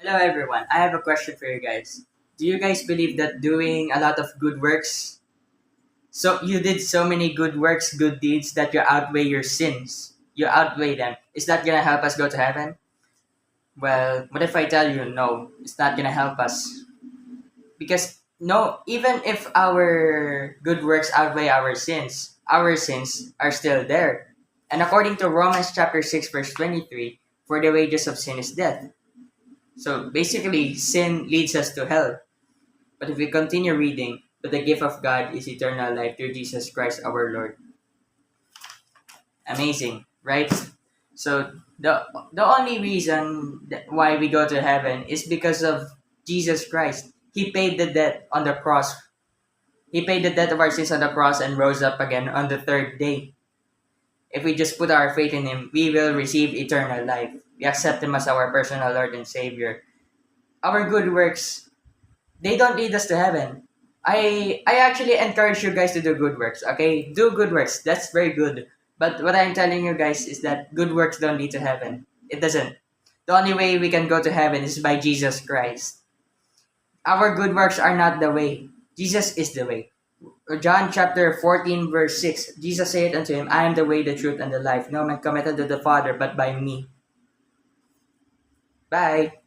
Hello everyone. I have a question for you guys. Do you guys believe that doing a lot of good works, so you did so many good works, good deeds that you outweigh your sins? You outweigh them. Is that gonna help us go to heaven? Well, what if I tell you no? It's not gonna help us because no, even if our good works outweigh our sins are still there. And according to Romans chapter 6 verse 23, for the wages of sin is death. So basically, sin leads us to hell. But if we continue reading, but the gift of God is eternal life through Jesus Christ our Lord. Amazing, right? So the only reason why we go to heaven is because of Jesus Christ. He paid the debt on the cross. He paid the debt of our sins on the cross and rose up again on the third day. If we just put our faith in Him, we will receive eternal life. We accept Him as our personal Lord and Savior. Our good works, they don't lead us to heaven. I actually encourage you guys to do good works. Okay, do good works. That's very good. But what I'm telling you guys is that good works don't lead to heaven. It doesn't. The only way we can go to heaven is by Jesus Christ. Our good works are not the way. Jesus is the way. John chapter 14 verse 6. Jesus said unto him, I am the way, the truth, and the life. No man cometh unto the Father but by me. Bye.